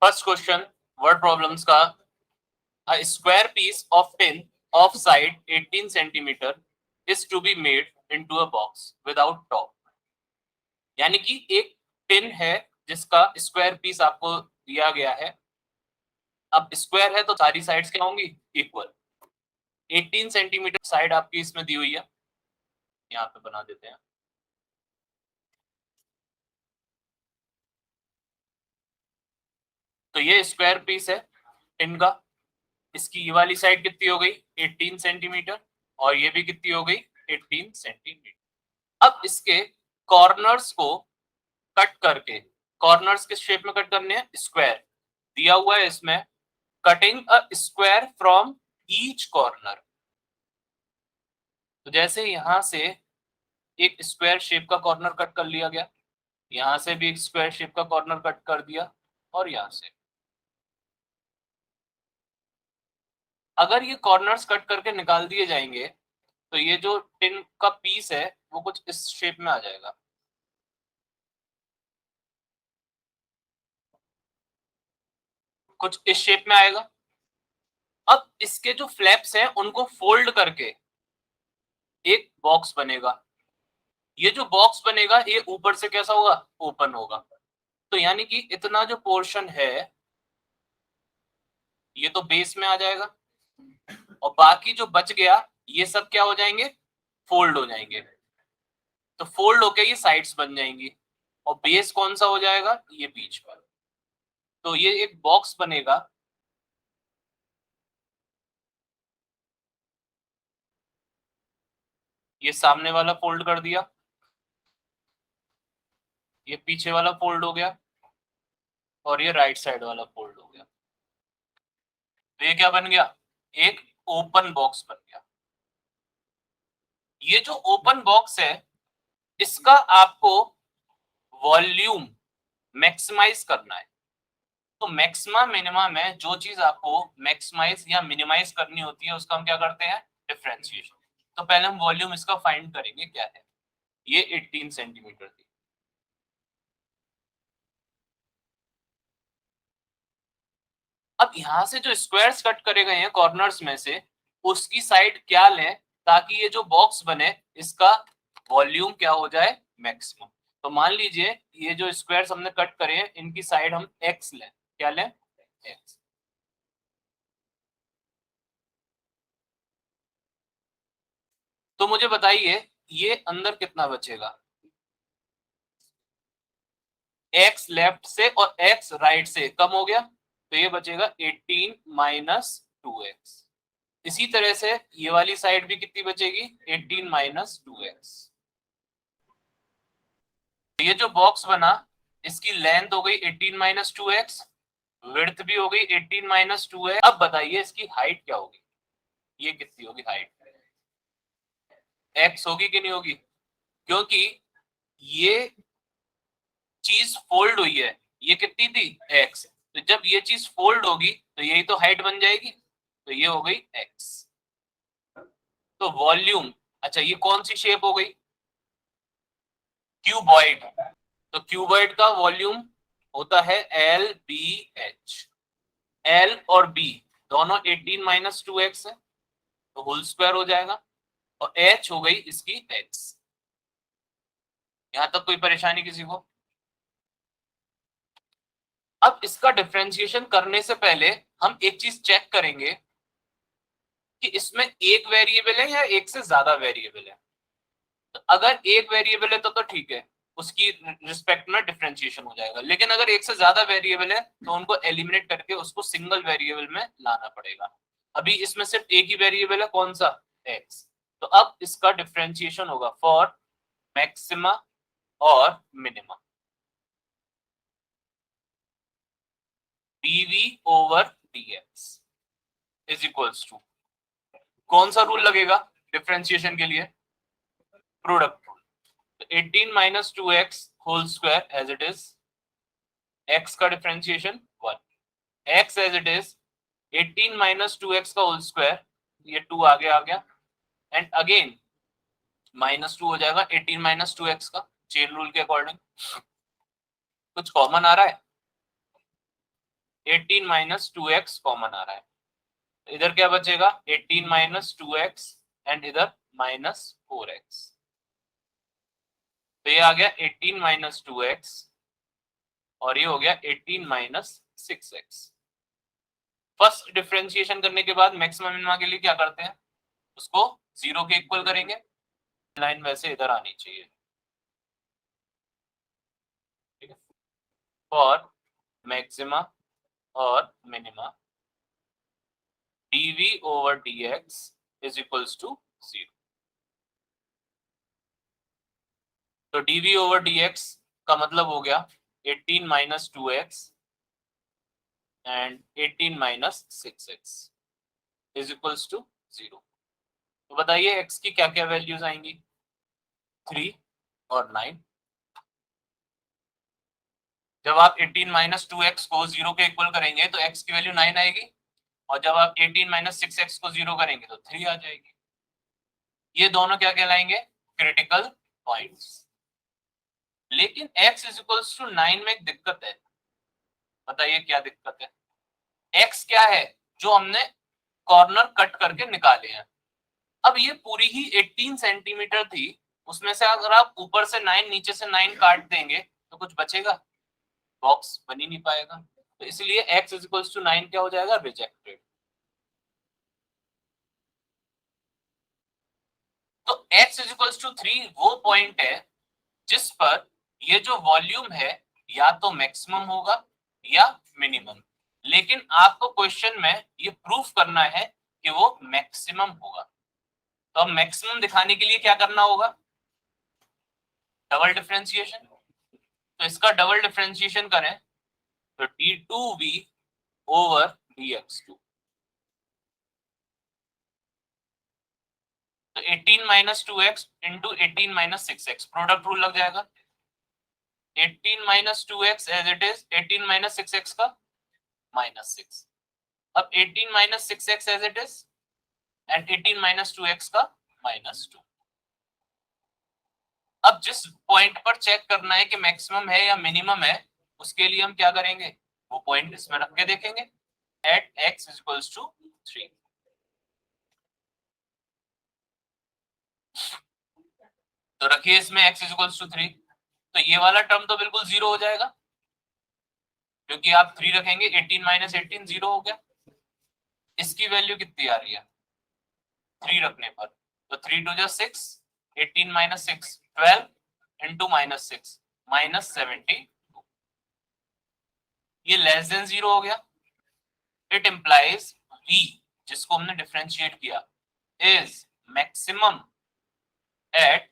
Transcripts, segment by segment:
First question word problems का, a square piece of tin of side 18 centimeter is to be made into a box without top. यानी कि एक tin है जिसका square piece आपको दिया गया है। अब स्क्वायर है तो सारी साइड्स क्या होंगी? इक्वल। 18 सेंटीमीटर साइड आपकी इसमें दी हुई है, यहाँ पे बना देते हैं। तो ये स्क्वायर पीस है टिन का, इसकी ये वाली साइड कितनी हो गई? 18 सेंटीमीटर, और ये भी कितनी हो गई? 18 सेंटीमीटर। अब इसके कॉर्नर्स को कट करके, कॉर्नर्स किस शेप में कट करने हैं? स्क्वायर दिया हुआ है इसमें, cutting a square from each corner. तो जैसे यहां से एक स्क्वायर शेप का कॉर्नर कट कर लिया गया, यहां से भी एक स्क्वायर शेप का कॉर्नर कट कर दिया, और यहां से। अगर ये कॉर्नर्स कट करके निकाल दिए जाएंगे तो ये जो टिन का पीस है वो कुछ इस शेप में आ जाएगा। कुछ इस शेप में आएगा। अब इसके जो फ्लैप्स हैं उनको फोल्ड करके एक बॉक्स बनेगा। ये जो बॉक्स बनेगा ये ऊपर से कैसा होगा? ओपन होगा। तो यानी कि इतना जो पोर्शन है ये तो बेस में आ जाएगा, और बाकी जो बच गया ये सब क्या हो जाएंगे? फोल्ड हो जाएंगे। तो फोल्ड होके ये साइड्स बन जाएंगी, और बेस कौन सा हो जाएगा? ये बीच पर। तो ये एक बॉक्स बनेगा। ये सामने वाला फोल्ड कर दिया, ये पीछे वाला फोल्ड हो गया, और ये राइट साइड वाला फोल्ड हो गया। तो ये क्या बन गया? एक ओपन बॉक्स बन गया। ये जो ओपन बॉक्स है इसका आपको वॉल्यूम मैक्सिमाइज करना है। तो मैक्सिमा मिनिमा में जो चीज आपको मैक्सिमाइज या मिनिमाइज करनी होती है उसका हम क्या करते हैं? डिफरेंशिएशन। तो पहले हम वॉल्यूम इसका फाइंड करेंगे क्या है। ये 18 सेंटीमीटर थी। अब यहां से जो स्क्वायर्स कट करे गए हैं कॉर्नर्स में से, उसकी साइड क्या लें ताकि ये जो बॉक्स बने इसका वॉल्यूम क्या हो जाए? मैक्सिमम। तो मान लीजिए ये जो स्क्वायर्स हमने कट करे हैं इनकी साइड हम एक्स लें। क्या लें? एक्स। तो मुझे बताइए ये अंदर कितना बचेगा? एक्स लेफ्ट से और एक्स राइट से कम हो गया, तो ये बचेगा 18 माइनस 2x। इसी तरह से ये वाली साइड भी कितनी बचेगी? 18 माइनस 2x। तो ये जो बॉक्स बना इसकी लेंथ हो गई 18 माइनस 2x, विड्थ भी हो गई 18 माइनस 2x। अब बताइए इसकी हाइट क्या होगी? ये कितनी होगी हाइट? x होगी कि नहीं होगी? क्योंकि ये चीज फोल्ड हुई है, ये कितनी थी? x। तो जब ये चीज फोल्ड होगी तो यही तो हाइट बन जाएगी, तो ये हो गई x। तो वॉल्यूम, अच्छा ये कौन सी शेप हो गई? क्यूबॉइड। तो क्यूबॉइड का वॉल्यूम होता है एल बी एच। एल और बी दोनों 18 माइनस 2x है, तो होल स्क्वायर हो जाएगा, और h हो गई इसकी x। यहां तक कोई परेशानी किसी को? अब इसका डिफरेंशिएशन करने से पहले हम एक चीज चेक करेंगे कि इसमें एक वेरिएबल है या एक से ज्यादा वेरिएबल है। तो अगर एक वेरिएबल है तो ठीक है, उसकी रिस्पेक्ट में डिफरेंशिएशन हो जाएगा। लेकिन अगर एक से ज्यादा वेरिएबल है तो उनको एलिमिनेट करके उसको सिंगल वेरिएबल में लाना पड़ेगा। अभी इसमें सिर्फ एक ही वेरिएबल है, कौन सा? x। तो अब इसका डिफरेंशिएशन होगा फॉर मैक्सिमा और minima, dv over dx is equals to, कौन सा रूल लगेगा डिफरेंशिएशन के लिए? Product rule. तो 18 minus 2x whole square as it is, x का differentiation 1, x as it is 18 minus 2x का होल स्क्वायर, ये 2 आगे आ गया, एंड अगेन -2 हो जाएगा 18 माइनस 2x का, चेन रूल के अकॉर्डिंग। कुछ कॉमन आ रहा है? 18 माइनस 2x कॉमन आ रहा है, इधर क्या बचेगा 18 माइनस 2x एंड इधर माइनस 4x। तो ये आ गया 18 माइनस 2x और ये हो गया 18 माइनस 6x। फर्स्ट डिफरेंशिएशन करने के बाद मैक्सिमम मिनिमा के लिए क्या करते हैं, उसको 0 के इक्वल करेंगे, लाइन वैसे इधर आनी चाहिए, ठीक है। फॉर मैक्सिमा और minima dv over dx is equals to 0। तो dv over dx का मतलब हो गया 18 minus 2x and 18 minus 6x is equals to 0। तो बताइए x की क्या क्या वैल्यूज आएंगी, 3 और 9। जब आप 18 माइनस 2x को 0 के इक्वल करेंगे तो x की वैल्यू 9 आएगी, और जब आप 18 माइनस 6x को 0 करेंगे तो 3 आ जाएगी। ये दोनों क्या कहलाएंगे, क्रिटिकल पॉइंट्स। लेकिन x इज इक्वल्स टू 9 में एक दिक्कत है, बताइए क्या दिक्कत है। x क्या है, जो हमने कॉर्नर कट करके निकाले हैं। अब ये पूरी ही 18 सेंटीमीटर थी, उसमें से अगर आप ऊपर से 9 नीचे से 9 काट देंगे तो कुछ बचेगा, बॉक्स बन ही नहीं पाएगा। तो इसलिए x इज इक्वल्स टू 9 क्या हो जाएगा, रिजेक्टेड। तो x इज इक्वल्स टू 3 वो पॉइंट है जिस पर ये जो वॉल्यूम है या तो मैक्सिमम होगा या मिनिमम, लेकिन आपको क्वेश्चन में ये प्रूफ करना है कि वो मैक्सिमम होगा। तो अब मैक्सिमम दिखाने के लिए क्या करना होगा, डबल डिफरेंशिएशन। तो इसका डबल डिफरेंशिएशन करें तो d2v ओवर dx2। तो 18 minus 2x into 18 minus 6x, product rule लग जाएगा। 18 minus 2x as it is 18 minus 6x का माइनस 6। अब 18 minus 6x as it is and 18 minus 2x का माइनस 2। अब जिस पॉइंट पर चेक करना है कि मैक्सिमम है या मिनिमम है, उसके लिए हम क्या करेंगे, वो पॉइंट इसमें रख के देखेंगे at x is equals to 3। तो रखिए इसमें x इज इक्वल्स टू 3, तो ये वाला टर्म तो बिल्कुल 0 हो जाएगा, क्योंकि आप 3 रखेंगे 18 माइनस 18 0 हो गया। इसकी वैल्यू कितनी आ रही है 3 रखने पर, तो 3 टू जा 6, 18 माइनस 6 12 इंटू माइनस 6 माइनस 72। ये लेस देन 0 हो गया। इट इंप्लाइज v, जिसको हमने डिफरेंशिएट किया, is maximum at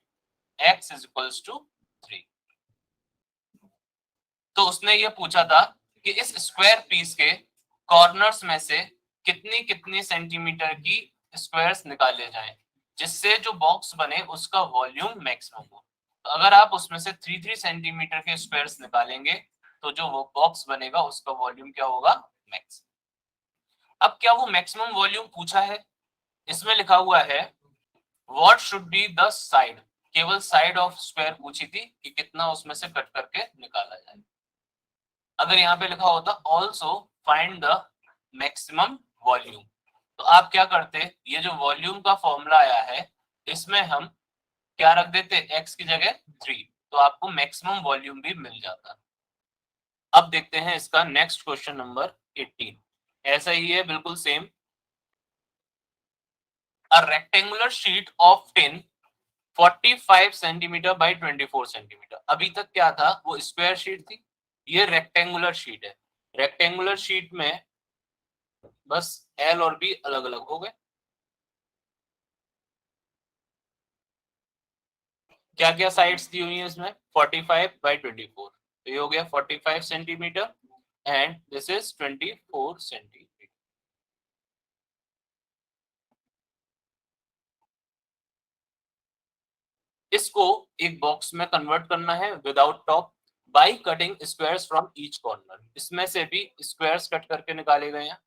x is equals to 3। तो उसने ये पूछा था कि इस स्क्वायर पीस के कॉर्नर्स में से कितनी कितनी सेंटीमीटर की स्क्वायर्स निकाले जाएं जिससे जो बॉक्स बने उसका वॉल्यूम मैक्सिमम हो। तो अगर आप उसमें से 3 सेंटीमीटर के स्क्वायर्स निकालेंगे तो जो वो बॉक्स बनेगा उसका वॉल्यूम क्या होगा, मैक्स। अब क्या वो मैक्सिमम वॉल्यूम पूछा है, इसमें लिखा हुआ है what should be the side, केवल साइड ऑफ स्क्वायर पूछी थी कि कितना उसमें से कट करके निकाला जाए। अगर यहाँ पे लिखा होता also find the maximum volume, तो आप क्या करते, ये जो वॉल्यूम का फॉर्मूला आया है इसमें हम क्या रख देते, x की जगह 3, तो आपको मैक्सिमम वॉल्यूम भी मिल जाता। अब देखते हैं इसका नेक्स्ट क्वेश्चन नंबर 18, ऐसा ही है बिल्कुल same. A rectangular sheet of tin 45 centimetre by 24 centimetre. अभी तक क्या था, वो स्क्वायर शीट थी, ये रेक्टेंगुलर शीट है। रेक्टेंगुलर शीट में बस एल और बी अलग अलग हो गए। क्या क्या साइड्स दी हुई है इसमें, 45 बाई 24, तो ये हो गया 45 centimetre and this is 24 centimetre. इसको एक बॉक्स में कन्वर्ट करना है without top by cutting squares from each corner. इसमें से भी स्क्वायर्स कट करके निकाले गए हैं।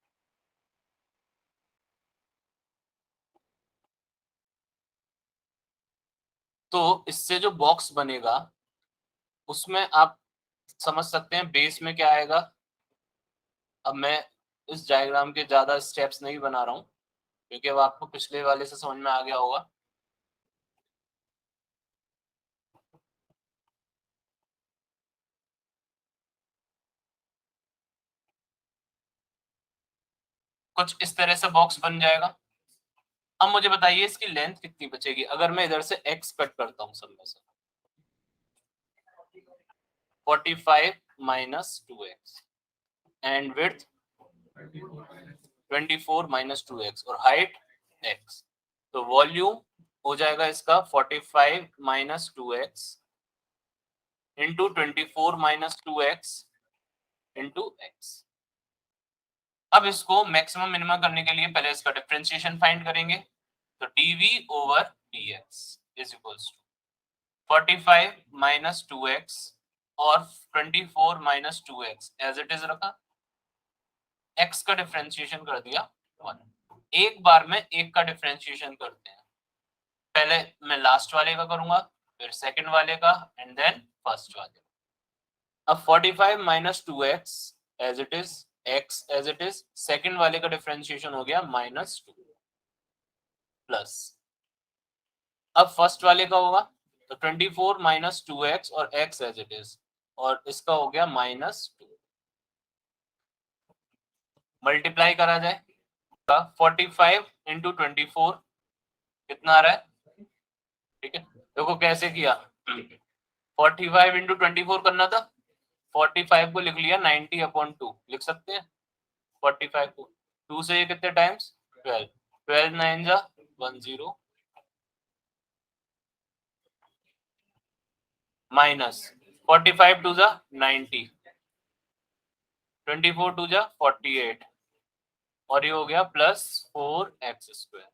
तो इससे जो बॉक्स बनेगा उसमें आप समझ सकते हैं बेस में क्या आएगा, अब मैं इस डायग्राम के ज्यादा स्टेप्स नहीं बना रहा हूँ क्योंकि अब आपको पिछले वाले से समझ में आ गया होगा। कुछ इस तरह से बॉक्स बन जाएगा। अब मुझे बताइए इसकी लेंथ कितनी बचेगी अगर मैं इधर से x कट करता हूँ सब में से। 45 minus 2x and width 24 minus 2x और हाइट x। तो वॉल्यूम हो जाएगा इसका 45 minus 2x into 24 minus 2x into x। अब इसको मैक्सिमम मिनिमम करने के लिए पहले इसका डिफरेंशिएशन फाइंड करेंगे। तो dv over dx is equals to 45 minus 2x और 24 minus 2x as it is रखा, x का डिफरेंशिएशन कर दिया 1। एक बार में एक का डिफरेंशिएशन करते हैं। पहले मैं लास्ट वाले का करूंगा, फिर सेकंड वाले का एंड देन फर्स्ट वाले। अब 45 minus 2x as it is, x as it is, second वाले का डिफरेंशिएशन हो गया -2 प्लस, अब फर्स्ट वाले का होगा तो 24 माइनस 2x और x एज इट इज, और इसका हो गया -2। मल्टीप्लाई करा जाए 45 इंटू 24 कितना आ रहा है, ठीक है। देखो कैसे किया, 45 इंटू 24 करना था, 45 को लिख लिया 90/2 लिख सकते हैं। 45 को 2 से ये कितने टाइम्स 12, 12 9 जा 10 माइनस 45 2 जा 90, 24 2 जा 48 और ये हो गया प्लस 4x²।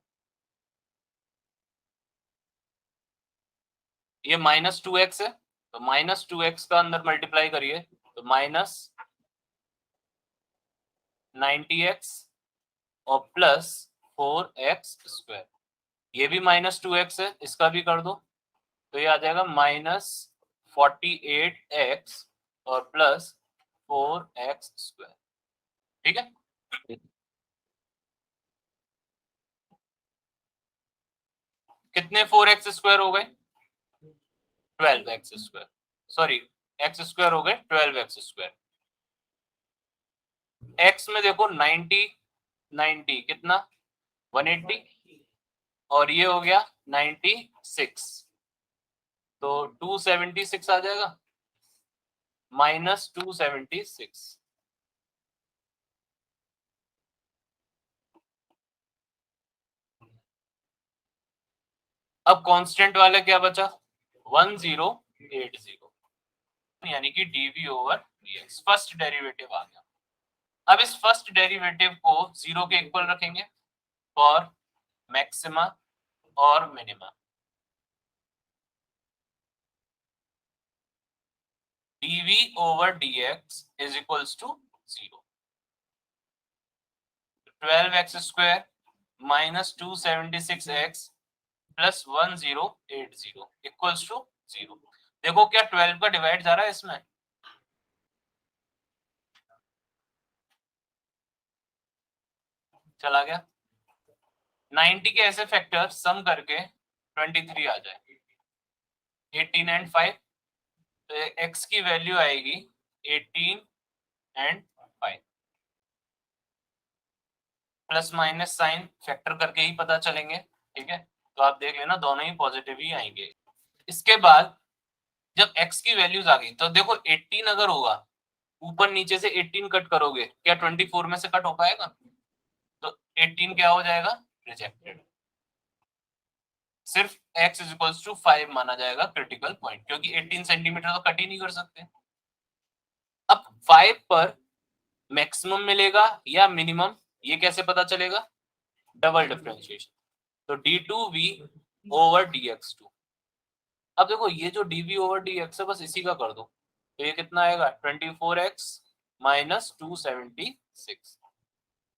ये -2x है तो -2x का अंदर मल्टीप्लाई करिए तो -90x और प्लस 4x²। ये भी -2x है, इसका भी कर दो तो ये आ जाएगा -48x और प्लस 4x²। ठीक है, कितने 4x² हो गए, 12x², सॉरी x² हो गए 12x²। x में देखो 90 90 कितना 180 और ये हो गया 96 तो 276 आ जाएगा, -276। अब कांस्टेंट वाला क्या बचा 1080, यानी कि dv over dx first derivative आ गया। अब इस फर्स्ट डेरिवेटिव को 0 के इक्वल रखेंगे फॉर मैक्सिमा और minima. dv over dx is equals to 0। 12x² minus 276x plus 1080 equals to 0। देखो क्या 12 का डिवाइड जा रहा है इसमें, चला गया। 90 के ऐसे फैक्टर सम करके 23 आ जाए, 18 एंड 5 तो x की वैल्यू आएगी 18 and 5। Plus minus sign factor करके ही पता चलेंगे, ठीक है। तो आप देख लेना दोनों ही पॉजिटिव ही आएंगे। इसके बाद जब x की वैल्यूज आ गई तो देखो 18 अगर होगा, ऊपर नीचे से 18 कट करोगे क्या 24 में से कट हो पाएगा, तो 18 क्या हो जाएगा रिजेक्टेड। सिर्फ x इज इक्वल्स टू 5 माना जाएगा क्रिटिकल पॉइंट, क्योंकि 18 सेंटीमीटर तो कट ही नहीं कर सकते। अब 5 पर मैक्सिमम मिलेगा या मिनिमम, ये कैसे पता चलेगा, डबल डिफरेंशिएशन, तो d2v ओवर dx2। अब देखो ये जो dv ओवर dx है बस इसी का कर दो तो ये कितना आएगा 24x minus 276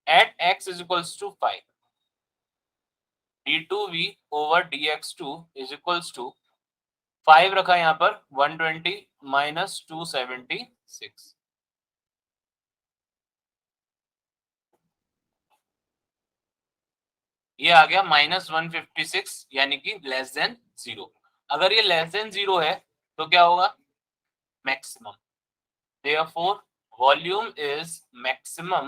at x is equals to 5। d2v over dx2 is equals to 5 रखा यहाँ पर 120 माइनस 276 ये आ गया -156 यानी कि लेस देन 0। अगर ये लेस देन 0 है तो क्या होगा, maximum. Therefore, volume is maximum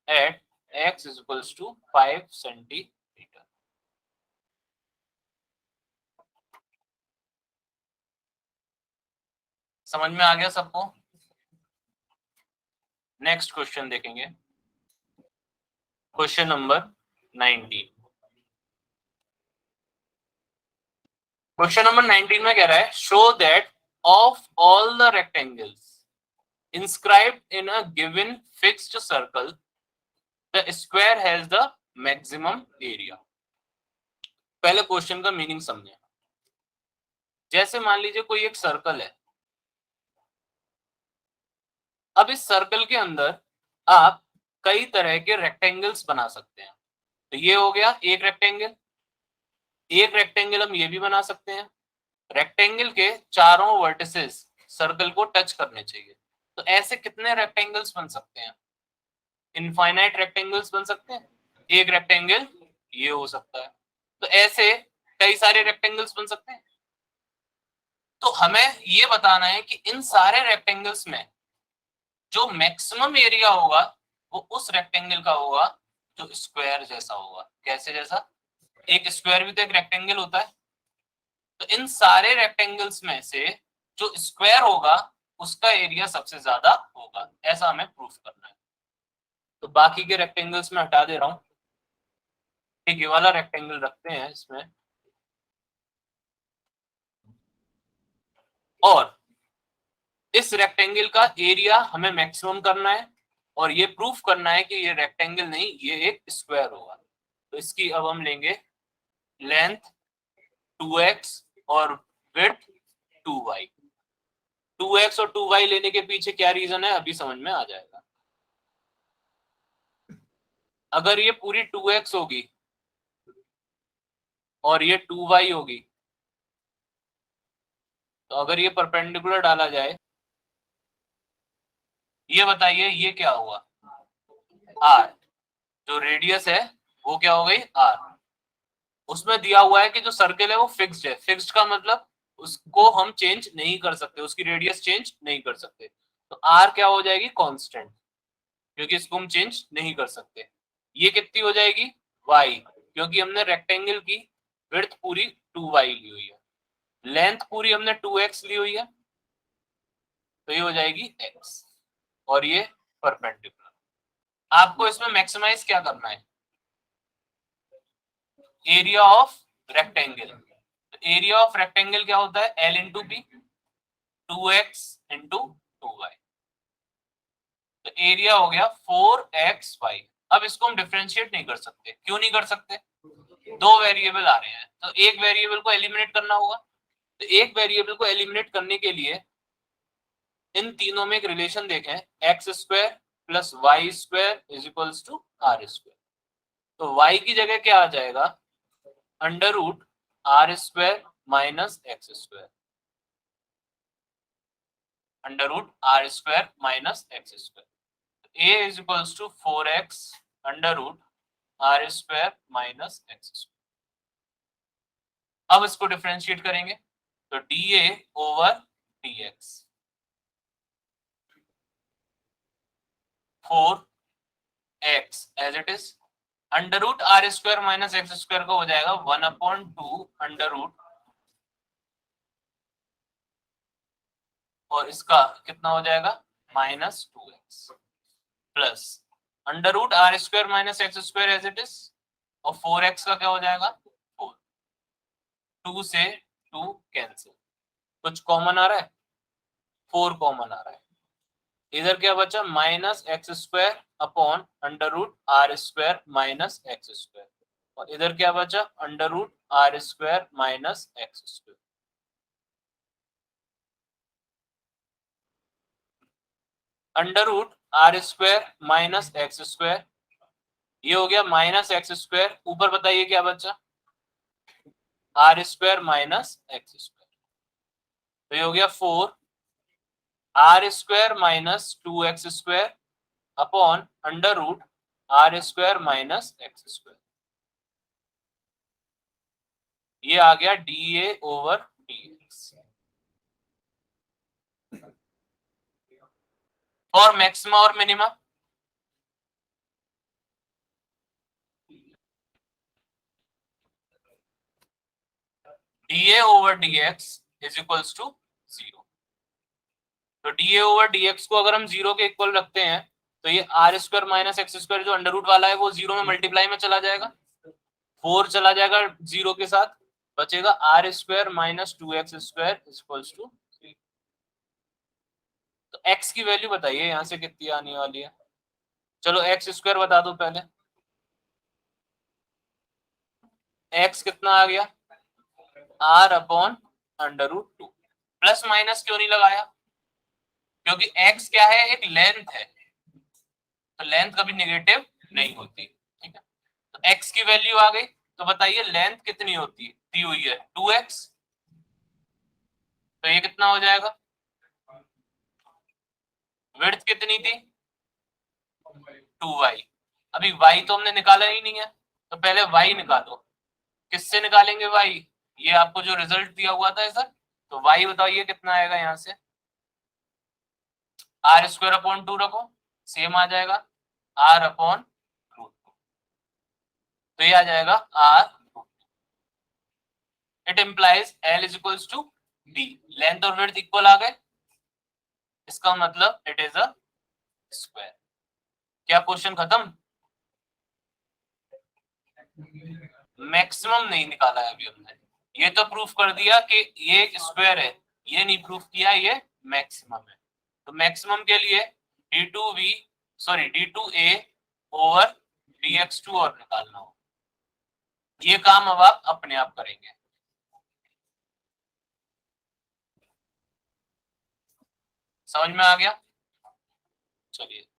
at x is equals to 5 centimeter. समझ में आ गया सबको? नेक्स्ट क्वेश्चन देखेंगे, क्वेश्चन नंबर 19। क्वेश्चन नंबर 19 में कह रहा है, show that of all the rectangles inscribed in a given fixed circle the square has the maximum area। पहले क्वेश्चन का मीनिंग समझे। जैसे मान लीजिए कोई एक सर्कल है, अब इस सर्कल के अंदर आप कई तरह के रेक्टेंगल्स बना सकते हैं। तो ये हो गया एक रेक्टेंगल। एक रेक्टेंगल हम ये भी बना सकते हैं, रेक्टेंगल के चारों वर्टिसेस सर्कल को टच करने चाहिए। तो ऐसे कितने रेक्टेंगल्स बन सकते हैं, इनफाइनाइट रेक्टेंगल्स बन सकते हैं। एक रेक्टेंगल ये हो सकता है, तो ऐसे कई सारे रेक्टेंगल्स बन सकते हैं। तो हमें ये बताना है कि इन सारे रेक्टेंगल्स में जो मैक्सिमम एरिया होगा वो उस रेक्टेंगल का होगा जो स्क्वायर जैसा होगा। कैसे जैसा, एक स्क्वायर भी तो एक रेक्टेंगल होता है। तो इन सारे रेक्टेंगल्स में से जो स्क्वायर होगा उसका एरिया सबसे ज्यादा होगा, ऐसा हमें प्रूफ करना है। तो बाकी के रेक्टेंगल्स में हटा दे रहा हूं, एक ये वाला रेक्टेंगल रखते हैं इसमें, और इस रेक्टेंगल का एरिया हमें मैक्सिमम करना है और ये प्रूफ करना है कि ये रेक्टेंगल नहीं, ये एक स्क्वायर होगा। तो इसकी अब हम लेंगे लेंथ 2x और विड्थ 2y। 2x और 2y लेने के पीछे क्या रीजन है अभी समझ में आ जाएगा। अगर ये पूरी 2x होगी और ये 2y होगी, तो अगर ये परपेंडिकुलर डाला जाए, ये बताइए ये क्या हुआ, r। जो रेडियस है वो क्या हो गई, r। उसमें दिया हुआ है कि जो सर्कल है वो फिक्स्ड है। फिक्स्ड का मतलब उसको हम चेंज नहीं कर सकते, उसकी रेडियस चेंज नहीं कर सकते। तो r क्या हो जाएगी, कांस्टेंट, क्योंकि इसको हम चेंज नहीं कर सकते। ये कितनी हो जाएगी, y, क्योंकि हमने रेक्टेंगल की विड्थ पूरी 2y ली हुई है, लेंथ पूरी हमने 2x ली हुई है, तो ये हो जाएगी x, और ये परपेंडिकुलर। आपको इसमें मैक्सिमाइज क्या करना है, area of rectangle. Area of rectangle क्या होता है, L into B, 2x into 2y। तो एरिया हो गया 4xy। अब इसको हम डिफरेंशिएट नहीं कर सकते, क्यों नहीं कर सकते, दो वेरिएबल आ रहे हैं, तो एक वेरिएबल को एलिमिनेट करना होगा। तो एक वेरिएबल को एलिमिनेट करने के लिए इन तीनों में एक रिलेशन देखें, x square plus y square is equals to r square. तो y की जगह क्या आ जाएगा, under root r square minus x square, under root r square minus x square. a is equals to 4x under root r square minus x square. अब इसको differentiate करेंगे तो dA over dx, 4x as it is, under root r square minus x square का हो जाएगा 1/2 under root, और इसका कितना हो जाएगा -2x plus under root r square minus x square as it is, और 4x का क्या हो जाएगा 4। 2 से 2 कैंसिल, कुछ कॉमन आ रहा है, 4 कॉमन आ रहा है। इधर क्या बचा, minus x square upon under root r square minus x square, और इधर क्या बचा, under root r square minus x square. Under root r square minus x square, ये हो गया माइनस एक्स स्क्वायर, ऊपर बताइए क्या बचा, r square minus x square, तो ये हो गया 4 r square minus 2x square upon under root r square minus x square. ये आ गया dA ओवर dx। और मैक्सिमा और minima, dA over dx is equals to 0। तो dA ओवर dx को अगर हम 0 के इक्वल रखते हैं तो ये r square minus x square जो अंडर रूट वाला है वो 0 में मल्टीप्लाई में चला जाएगा, 4 चला जाएगा 0 के साथ, बचेगा r square minus 2x square equals to 3। तो x की वैल्यू बताइए यहां से कितनी आने वाली है। चलो एक्स स्क्वायर बता दो पहले। x कितना आ गया, r upon under root 2। Plus minus क्यों नहीं लगाया, क्योंकि x क्या है, एक लेंथ है, तो लेंथ कभी नेगेटिव नहीं होती, ठीक है। तो x की वैल्यू आ गई, तो बताइए लेंथ कितनी होती है, दी हुई है 2x, तो ये कितना हो जाएगा, विड्थ कितनी थी 2y। अभी y तो हमने निकाला ही नहीं है, तो पहले y निकालो। किससे निकालेंगे y, ये आपको जो रिजल्ट दिया हुआ था सर, तो y बताइए कितना आएगा, यहां से आर स्क्वायर अपॉन 2 रखो, सेम आ जाएगा r अपॉन रूट 2, तो ये आ जाएगा r। It implies l is equals to d, length और विड्थ इक्वल आ गए, इसका मतलब इट इज अ स्क्वायर। क्या क्वेश्चन खत्म, मैक्सिमम नहीं निकाला है अभी हमने, ये तो प्रूफ कर दिया कि ये एक स्क्वायर है, ये नहीं प्रूफ किया ये मैक्सिमम है। तो मैक्सिमम के लिए d2v sorry d2a over dx2 और निकालना हो, ये काम अब आप अपने आप करेंगे। समझ में आ गया, चलिए।